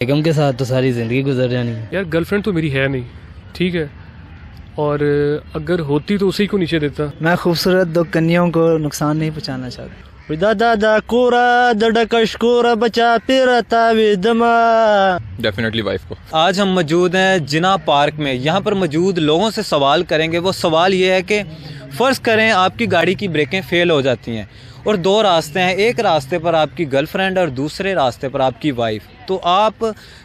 बेगम के साथ तो सारी ज़िंदगी गुजर जानी है। यार गर्लफ्रेंड तो मेरी है नहीं, ठीक है, और अगर होती तो उसी को नीचे देता। मैं खूबसूरत दो कन्याओं को नुकसान नहीं पहुंचाना चाहता। डेफिनेटली वाइफ को। आज हम मौजूद हैं जिना पार्क में। यहाँ पर मौजूद लोगों से सवाल करेंगे। वो सवाल ये है कि फ़र्ज़ करें आपकी गाड़ी की ब्रेकें फ़ेल हो जाती हैं और दो रास्ते हैं, एक रास्ते पर आपकी गर्लफ्रेंड और दूसरे रास्ते पर आपकी वाइफ, तो आप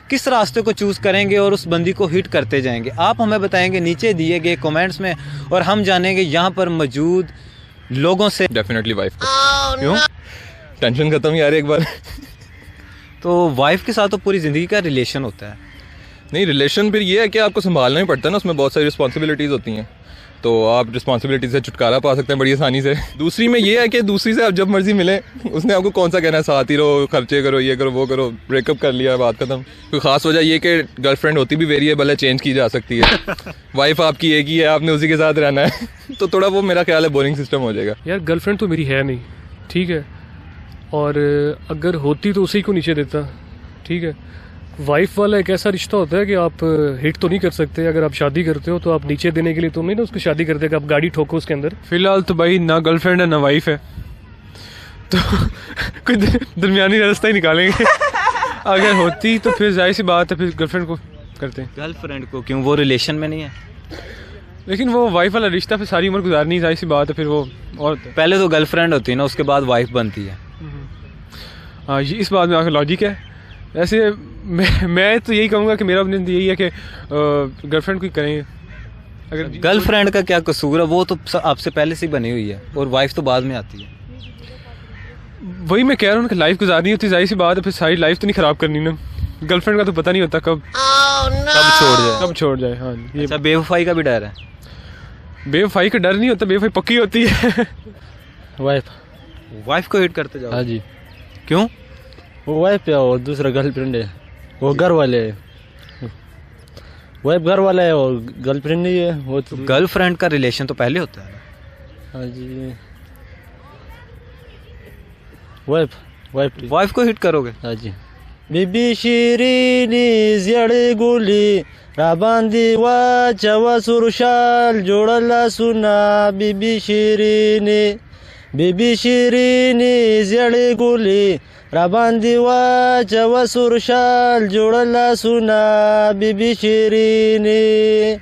किस रास्ते को चूज़ करेंगे और उस बंदी को हिट करते जाएंगे? आप हमें बताएंगे नीचे दिए गए कमेंट्स में और हम जानेंगे यहाँ पर मौजूद लोगों से। डेफिनेटली वाइफ को। क्यों? टेंशन खत्म यार एक बार। तो वाइफ के साथ तो पूरी ज़िंदगी का रिलेशन होता है। नहीं, रिलेशन फिर ये है कि आपको संभालना ही पड़ता है ना, उसमें बहुत सारी रिस्पॉन्सिबिलिटीज़ होती हैं, तो आप रिस्पॉन्सिबिलिटी से छुटकारा पा सकते हैं बड़ी आसानी से। दूसरी में ये है कि दूसरी से आप जब मर्जी मिले, उसने आपको कौन सा कहना है, साथ ही रहो, खर्चे करो, ये करो, वो करो, ब्रेकअप कर लिया, बात खत्म। कोई ख़ास वजह ये कि गर्लफ्रेंड होती भी वेरिएबल है, चेंज की जा सकती है। वाइफ आपकी एक ही है, आपने उसी के साथ रहना है। तो थोड़ा वो मेरा ख्याल है बोरिंग सिस्टम हो जाएगा। यार गर्लफ्रेंड तो मेरी है नहीं, ठीक है, और अगर होती तो उसी को नीचे देता, ठीक है। वाइफ वाला एक ऐसा रिश्ता होता है कि आप हिट तो नहीं कर सकते। अगर आप शादी करते हो तो आप नीचे देने के लिए तो नहीं ना उसको शादी करते कि आप गाड़ी ठोको उसके अंदर। फिलहाल तो भाई ना गर्लफ्रेंड है ना वाइफ है, तो कोई दरमियानी रास्ता ही निकालेंगे। अगर होती तो फिर जाहिर सी बात है फिर गर्लफ्रेंड को करते हैं। गर्लफ्रेंड को क्यों? वो रिलेशन में नहीं है। लेकिन वो वाइफ वाला रिश्ता फिर सारी उम्र गुजारनी, जाहिर सी बात है फिर वो। और पहले तो गर्लफ्रेंड होती है ना, उसके बाद वाइफ बनती है। हाँ, ये इस बात में आपका लॉजिक है। ऐसे मैं तो यही कहूँगा कि मेरा ओपिनियन यही है कि गर्लफ्रेंड को ही करें। अगर गर्लफ्रेंड का क्या कसूर है? वो तो आपसे पहले से ही बनी हुई है और वाइफ तो बाद में आती है। वही मैं कह रहा हूँ कि लाइफ गुजारनी होती, जाहिर सी बात है फिर सारी लाइफ तो नहीं ख़राब करनी ना। गर्लफ्रेंड का तो पता नहीं होता कब कब छोड़ जाए। हाँ, ये अच्छा, बेवफाई का भी डर है? बेवफाई का डर नहीं होता, बेवफाई पक्की होती है। वाइफ को हिट करते जाओ। हाँ जी। क्यों? वो वाइफ है और दूसरा गर्लफ्रेंड है, वो घर वाले है। वाइफ घर वाला है और गर्लफ्रेंड नहीं है। वो तो गर्लफ्रेंड का रिलेशन तो पहले होता है। हाँ जी, वाइफ को हिट करोगे? हाँ जी। बीबी शिरीनी ज़ियाड़ी गुली राबांदी वाचा सुरशाल जोड़ला सुना। बीबी शिरीनी ज़ियाड़ी गुली राबांदी वाचा सुरशाल जोड़ला सुना। बीबी शिरीनी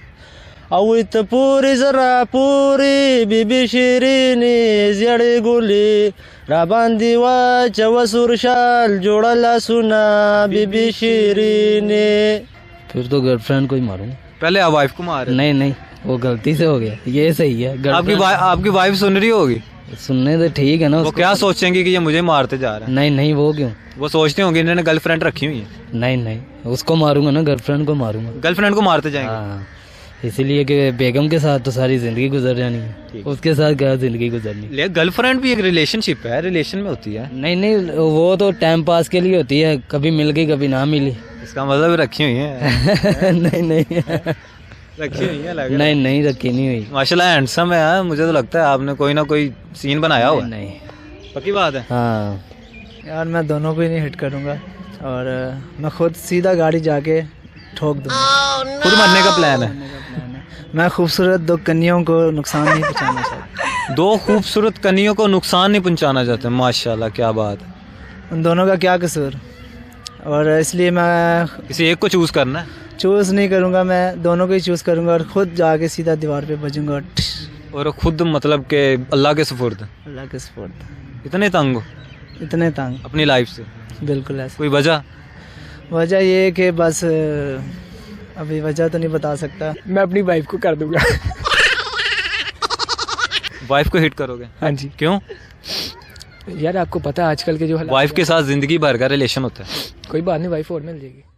अवित पूरी जरा पूरी। बीबी शिरीनी ज़ियाड़ी गुली राबांदी वाचा सुरशाल जोड़ला सुना। बीबी शिरीनी। फिर तो गर्लफ्रेंड को ही मारूंगा। पहले आप वाइफ को मारे? नहीं, वो गलती से हो गया, ये सही है। आपकी वाइफ सुन रही होगी? सुनने तो ठीक है ना। वो क्या सोचेंगे कि ये मुझे मारते जा रहा है? नहीं, वो क्यों? वो सोचते होंगे इन्होंने गर्लफ्रेंड रखी हुई है। नहीं, उसको मारूंगा ना, गर्लफ्रेंड को मारूंगा। गर्लफ्रेंड को मारते जाएंगे? हाँ, इसीलिए कि बेगम के साथ तो सारी जिंदगी गुजर जानी है, उसके साथ क्या जिंदगी गुजरनी। ले गर्लफ्रेंड भी एक रिलेशनशिप है, रिलेशन में होती है। नहीं, वो तो टाइम पास के लिए होती है, कभी मिल गई कभी ना मिली। इसका मतलब रखी हुई है? नहीं रखी हुई है लग। नहीं रखी नहीं हुई। माशाल्लाह हैंडसम है। मुझे तो लगता है आपने कोई ना कोई सीन बनाया हुआ। नहीं, पक्की बात है। हाँ यार मैं दोनों को ही नहीं हिट करूँगा और मैं खुद सीधा गाड़ी जाके ठोक दूँगा। खुद मरने का प्लान है? मैं खूबसूरत दो कन्याओं को नुकसान नहीं पहुंचाना चाहता। दो खूबसूरत कन्याओं को नुकसान नहीं पहुंचाना चाहते? माशाल्लाह, क्या बात है। उन दोनों का क्या कसूर? और इसलिए मैं किसी एक को चूज करना है? चूज़ नहीं करूँगा, मैं दोनों को ही चूज़ करूँगा और खुद जाके सीधा दीवार पे बजूंगा। और खुद मतलब के अल्लाह के सुपुर्द? अल्लाह के सुपुर्द। इतने तंग हो? इतने तंग अपनी लाइफ से? बिल्कुल ऐसा। कोई वजह ये है कि बस अभी वजह तो नहीं बता सकता। मैं अपनी वाइफ को कर दूंगा। वाइफ को हिट करोगे? हाँ जी। क्यों? यार आपको पता है आजकल के जो वाइफ के साथ जिंदगी भर का रिलेशन होता है। कोई बात नहीं, वाइफ और मिल जाएगी।